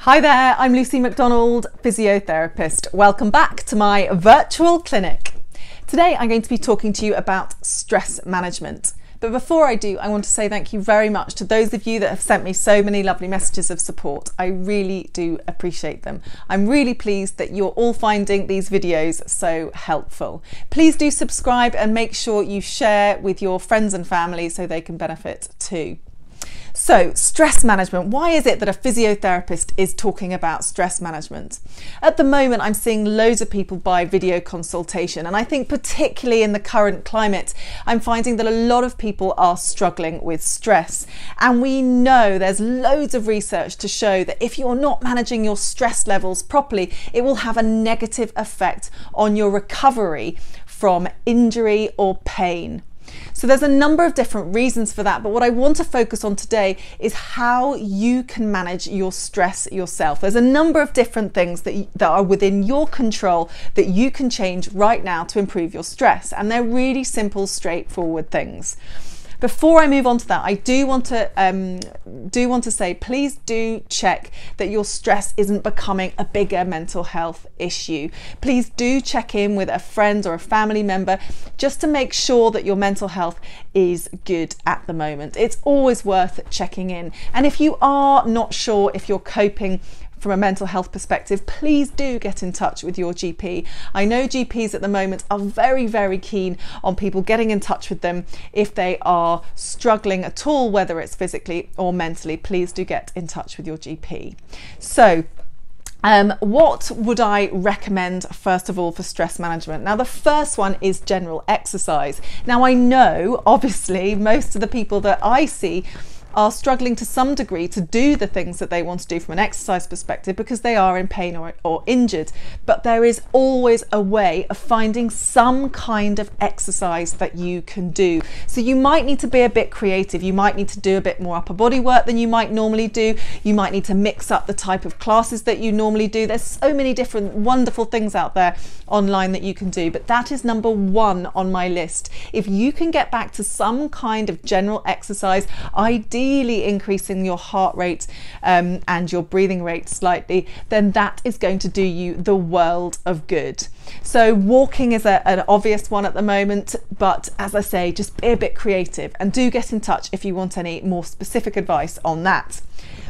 Hi there, I'm Lucy McDonald, physiotherapist. Welcome back to my virtual clinic. Today I'm going to be talking to you about stress management. But before I do, I want to say thank you very much to those of you that have sent me so many lovely messages of support. I really do appreciate them. I'm really pleased that you're all finding these videos so helpful. Please do subscribe and make sure you share with your friends and family so they can benefit too. So, stress management. Why is it that a physiotherapist is talking about stress management? At the moment, I'm seeing loads of people buy video consultation, and I think particularly in the current climate, I'm finding that a lot of people are struggling with stress. And we know there's loads of research to show that if you're not managing your stress levels properly, it will have a negative effect on your recovery from injury or pain. So there's a number of different reasons for that, but what I want to focus on today is how you can manage your stress yourself. There's a number of different things that are within your control that you can change right now to improve your stress, and they're really simple, straightforward things. Before I move on to that, I do want to say, please do check that your stress isn't becoming a bigger mental health issue. Please do check in with a friend or a family member just to make sure that your mental health is good at the moment. It's always worth checking in. And if you are not sure if you're coping from a mental health perspective, please do get in touch with your GP. I know GPs at the moment are very, very keen on people getting in touch with them if they are struggling at all, whether it's physically or mentally. Please do get in touch with your GP. So, what would I recommend first of all for stress management? Now, the first one is general exercise. Now, I know obviously most of the people that I see are struggling to some degree to do the things that they want to do from an exercise perspective because they are in pain or injured. But there is always a way of finding some kind of exercise that you can do. So you might need to be a bit creative. You might need to do a bit more upper body work than you might normally do. You might need to mix up the type of classes that you normally do. There's so many different wonderful things out there online that you can do, but that is number one on my list. If you can get back to some kind of general exercise, ideally increasing your heart rate and your breathing rate slightly, then that is going to do you the world of good. So walking is an obvious one at the moment, but as I say, just be a bit creative and do get in touch if you want any more specific advice on that.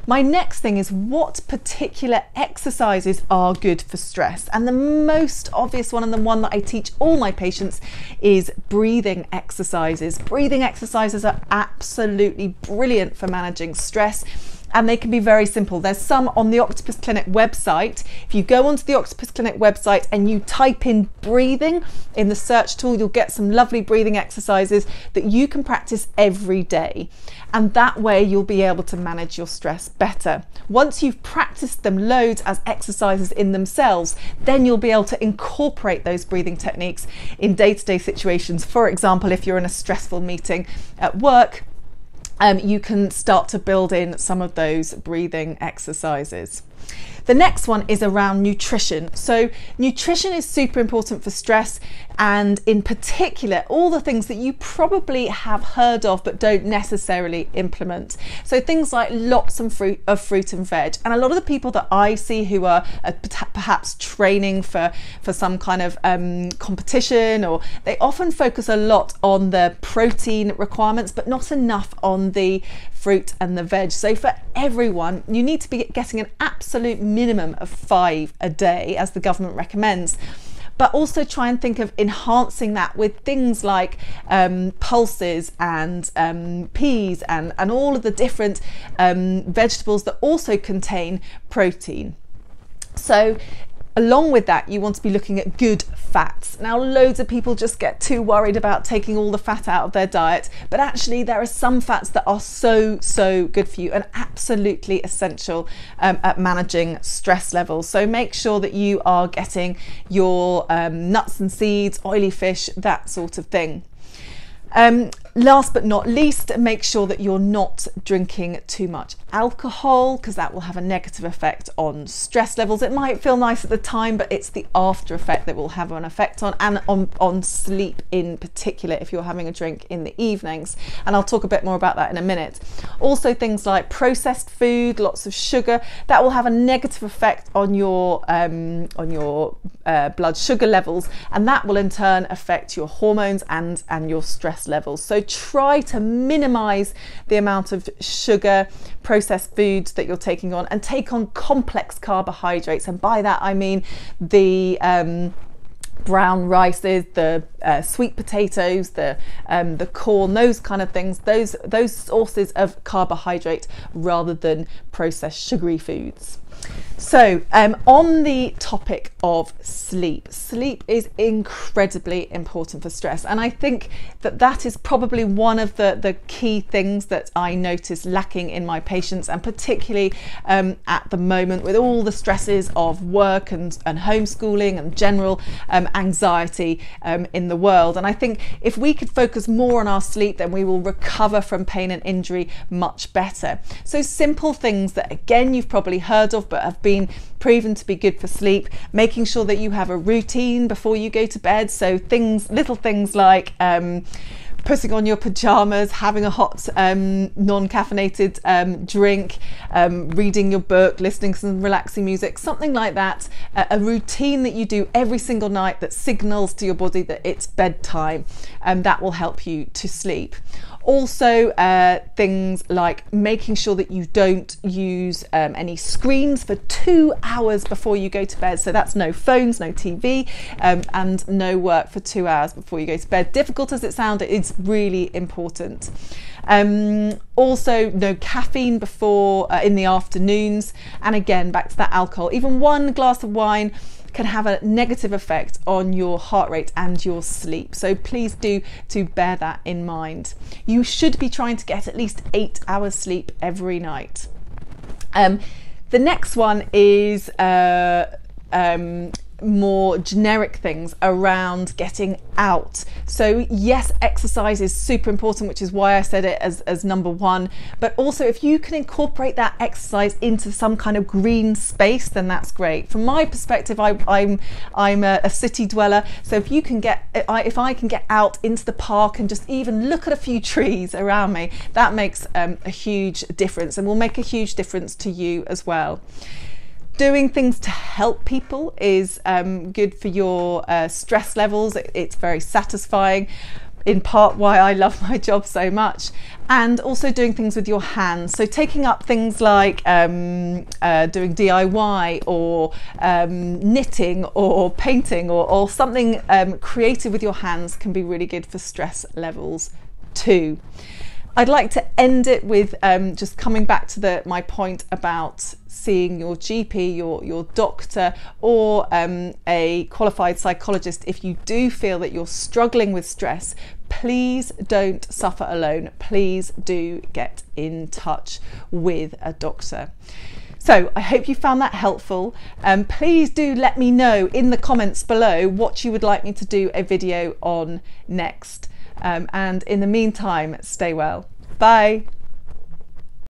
My next thing is what particular exercises are good for stress, and the most obvious one and the one that I teach all my patients is breathing exercises. Breathing exercises are absolutely brilliant for managing stress, and they can be very simple. There's some on the Octopus Clinic website. If you go onto the Octopus Clinic website and you type in breathing in the search tool, you'll get some lovely breathing exercises that you can practice every day. And that way you'll be able to manage your stress better. Once you've practiced them loads as exercises in themselves, then you'll be able to incorporate those breathing techniques in day-to-day situations. For example, if you're in a stressful meeting at work, you can start to build in some of those breathing exercises. The next one is around nutrition. So nutrition is super important for stress, and in particular all the things that you probably have heard of but don't necessarily implement. So things like lots of fruit and veg. And a lot of the people that I see who are perhaps training for some kind of competition, or they often focus a lot on the protein requirements but not enough on the fruit and the veg. So for everyone, you need to be getting an absolute minimum of 5 a day, as the government recommends. But also try and think of enhancing that with things like pulses and peas and all of the different vegetables that also contain protein. So along with that, you want to be looking at good fats. Now, loads of people just get too worried about taking all the fat out of their diet, but actually there are some fats that are so good for you and absolutely essential at managing stress levels. So make sure that you are getting your nuts and seeds, oily fish, that sort of thing. Last but not least, make sure that you're not drinking too much alcohol, because that will have a negative effect on stress levels. It might feel nice at the time, but it's the after effect that will have an effect on sleep in particular if you're having a drink in the evenings. And I'll talk a bit more about that in a minute. Also, things like processed food, lots of sugar, that will have a negative effect on your blood sugar levels, and that will in turn affect your hormones and your stress levels. So try to minimize the amount of sugar, processed foods that you're taking on, and take on complex carbohydrates. And by that I mean the brown rices, the sweet potatoes, the corn, those kind of things, those sources of carbohydrate rather than processed sugary foods. So on the topic of sleep is incredibly important for stress, and I think that is probably one of the key things that I notice lacking in my patients, and particularly at the moment with all the stresses of work and homeschooling and general anxiety in the world. And I think if we could focus more on our sleep, then we will recover from pain and injury much better. So simple things that again you've probably heard of but have been proven to be good for sleep: making sure that you have a routine before you go to bed. So little things like putting on your pajamas, having a hot non-caffeinated drink, reading your book, listening to some relaxing music, something like that. A routine that you do every single night that signals to your body that it's bedtime, and that will help you to sleep. Also, things like making sure that you don't use any screens for 2 hours before you go to bed. So that's no phones, no TV, and no work for 2 hours before you go to bed. Difficult as it sounds, it's really important. Also, no caffeine before in the afternoons. And again, back to that alcohol. Even one glass of wine can have a negative effect on your heart rate and your sleep. So please do bear that in mind. You should be trying to get at least 8 hours sleep every night. The next one is more generic things around getting out. So yes, exercise is super important, which is why I said it as number one, but also if you can incorporate that exercise into some kind of green space, then that's great. From my perspective, I'm a city dweller, so if I can get out into the park and just even look at a few trees around me, that makes a huge difference, and will make a huge difference to you as well. Doing things to help people is good for your stress levels. It's very satisfying, in part why I love my job so much. And also doing things with your hands. So taking up things like doing DIY or knitting or painting or something creative with your hands can be really good for stress levels too. I'd like to end it with just coming back to my point about seeing your GP, your doctor, or a qualified psychologist if you do feel that you're struggling with stress. Please don't suffer alone. Please do get in touch with a doctor. So I hope you found that helpful. Please do let me know in the comments below what you would like me to do a video on next. And in the meantime, stay well. Bye.